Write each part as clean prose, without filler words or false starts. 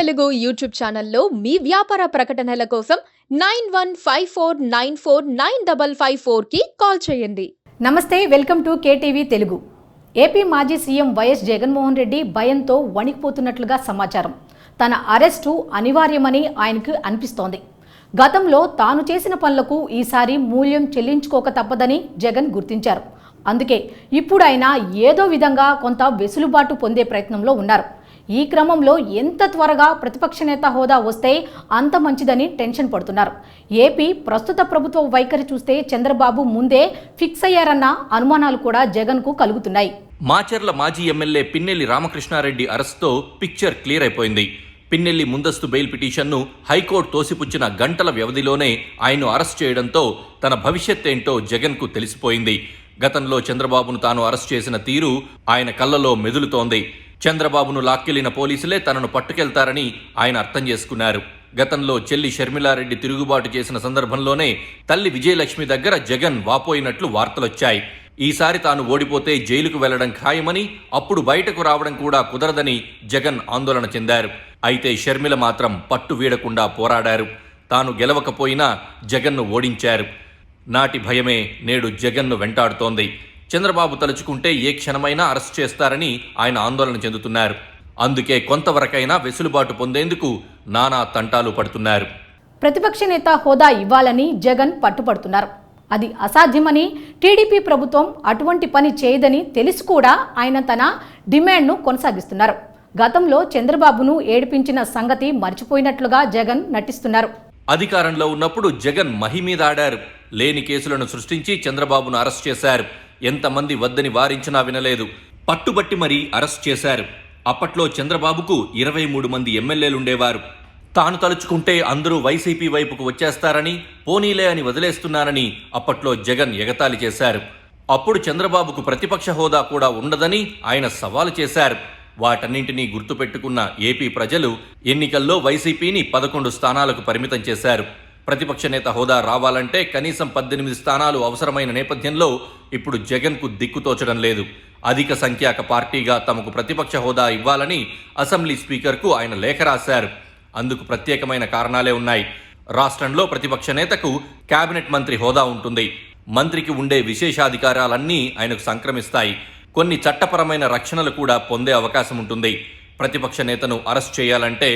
Telugu YouTube ఛానల్లో మీ వ్యాపార ప్రకటనల కోసం 9154949554కి కాల్ చేయండి. నమస్తే, welcome to KTV Telugu. AP మాజీ సీఎం వైఎస్ జగన్మోహన్ రెడ్డి భయంతో వణికిపోతున్నట్లుగా సమాచారం. తన అరెస్టు అనివార్యమని ఆయనకు అనిపిస్తోంది. గతంలో తాను చేసిన పనులకు ఈసారి మూల్యం చెల్లించుకోక తప్పదని జగన్ గుర్తించారు. అందుకే ఇప్పుడు ఆయన ఏదో విధంగా కొంత వెసులుబాటు పొందే ప్రయత్నంలో ఉన్నారు. ఈ క్రమంలో ఎంత త్వరగా ప్రతిపక్ష నేత హోదా వస్తే అంత మంచిదని టెన్షన్ పడుతున్నారు. ఏపీ ప్రస్తుత ప్రభుత్వ వైఖరి చూస్తే చంద్రబాబు ముందే ఫిక్స్ అయ్యారన్న అనుమానాలు కూడా జగన్కు కలుగుతున్నాయి. మాచర్ల మాజీ ఎమ్మెల్యే పిన్నెల్లి రామకృష్ణారెడ్డి అరెస్ట్తో పిక్చర్ క్లియర్ అయిపోయింది. పిన్నెల్లి ముందస్తు బెయిల్ పిటిషన్ను హైకోర్టు తోసిపుచ్చిన గంటల వ్యవధిలోనే ఆయన్ను అరెస్ట్ చేయడంతో తన భవిష్యత్ ఏంటో జగన్కు తెలిసిపోయింది. గతంలో చంద్రబాబును తాను అరెస్ట్ చేసిన తీరు ఆయన కళ్ళలో మెదులుతోంది. చంద్రబాబును లాక్కెళ్లిన పోలీసులే తనను పట్టుకెళ్తారని ఆయన అర్థం చేసుకున్నారు. గతంలో చెల్లి షర్మిలారెడ్డి తిరుగుబాటు చేసిన సందర్భంలోనే తల్లి విజయలక్ష్మి దగ్గర జగన్ వాపోయినట్లు వార్తలొచ్చాయి. ఈసారి తాను ఓడిపోతే జైలుకు వెళ్లడం ఖాయమని, అప్పుడు బయటకు రావడం కూడా కుదరదని జగన్ ఆందోళన చెందారు. అయితే షర్మిల మాత్రం పట్టు వీడకుండా పోరాడారు. తాను గెలవకపోయినా జగన్ను ఓడించారు. నాటి భయమే నేడు జగన్ను వెంటాడుతోంది. చంద్రబాబు తలుచుకుంటే ఏ క్షణమైనా అరెస్ట్ చేస్తారని ఆయన ఆందోళన చెందుతున్నారు. అందుకే కొంతవరకైనా వెసులుబాటు పొందేందుకు నానా తంటాలు పడుతున్నారు. ప్రతిపక్ష నేత హోదా ఇవ్వాలని జగన్ పట్టుపడుతున్నారు. అది అసాధ్యమని, టీడీపీ ప్రభుత్వం అటువంటి పని చేయదని తెలిసి కూడా ఆయన తన డిమాండ్ను కొనసాగిస్తున్నారు. గతంలో చంద్రబాబును ఏడిపించిన సంగతి మర్చిపోయినట్లుగా జగన్ నటిస్తున్నారు. అధికారంలో ఉన్నప్పుడు జగన్ మహి మీద ఆడారు. లేని కేసులను సృష్టించి చంద్రబాబును అరెస్ట్ చేశారు. ఎంతమంది వద్దని వారించినా వినలేదు. పట్టుబట్టి మరీ అరెస్ట్ చేశారు. అప్పట్లో చంద్రబాబుకు 23 మంది ఎమ్మెల్యేలుండేవారు. తాను తలుచుకుంటే అందరూ వైసీపీ వైపుకు వచ్చేస్తారని, పోనీలే అని వదిలేస్తున్నారని అప్పట్లో జగన్ ఎగతాళి చేశారు. అప్పుడు చంద్రబాబుకు ప్రతిపక్ష హోదా కూడా ఉండదని ఆయన సవాలు చేశారు. వాటన్నింటినీ గుర్తుపెట్టుకున్న ఏపీ ప్రజలు ఎన్నికల్లో వైసీపీని 11 స్థానాలకు పరిమితం చేశారు. ప్రతిపక్ష నేత హోదా రావాలంటే కనీసం 18 స్థానాలు అవసరమైన నేపథ్యంలో ఇప్పుడు జగన్కు దిక్కుతోచడం లేదు. అధిక సంఖ్యాక పార్టీగా తమకు ప్రతిపక్ష హోదా ఇవ్వాలని అసెంబ్లీ స్పీకర్కు ఆయన లేఖ రాశారు. అందుకు ప్రత్యేకమైన కారణాలే ఉన్నాయి. రాష్ట్రంలో ప్రతిపక్ష నేతకు కేబినెట్ మంత్రి హోదా ఉంటుంది. మంత్రికి ఉండే విశేషాధికారాలన్నీ ఆయనకు సంక్రమిస్తాయి. కొన్ని చట్టపరమైన రక్షణలు కూడా పొందే అవకాశం ఉంటుంది. ప్రతిపక్ష నేతను అరెస్ట్ చేయాలంటే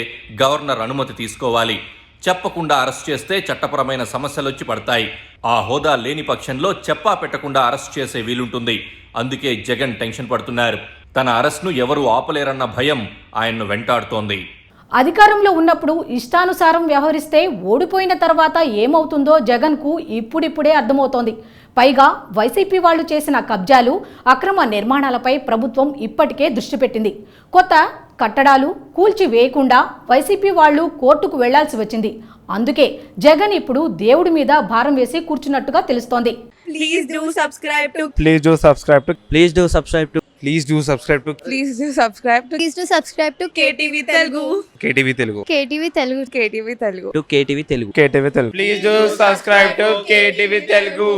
గవర్నర్ అనుమతి తీసుకోవాలి. చెప్పకుండా అరెస్ట్ చేస్తే చట్టపరమైన సమస్యలొచ్చి పడతాయి. ఆ హోదా లేని పక్షంలో చెప్పా పెట్టకుండా అరెస్ట్ చేసే వీలుంటుంది. అందుకే జగన్ టెన్షన్ పడుతున్నారు. తన అరెస్ట్ను ఎవరూ ఆపలేరన్న భయం ఆయన్ను వెంటాడుతోంది. అధికారంలో ఉన్నప్పుడు ఇష్టానుసారం వ్యవహరిస్తే ఓడిపోయిన తర్వాత ఏమవుతుందో జగన్కు ఇప్పుడిప్పుడే అర్థమవుతోంది. పైగా వైసీపీ వాళ్లు చేసిన కబ్జాలు, అక్రమ నిర్మాణాలపై ప్రభుత్వం ఇప్పటికే దృష్టి పెట్టింది. కొత్త కట్టడాలు కూల్చివేయకుండా వైసీపీ వాళ్లు కోర్టుకు వెళ్లాల్సి వచ్చింది. అందుకే జగన్ ఇప్పుడు దేవుడి మీద భారం వేసి కూర్చున్నట్టుగా తెలుస్తోంది. Please do subscribe to KTV Telugu. Please do subscribe to KTV Telugu.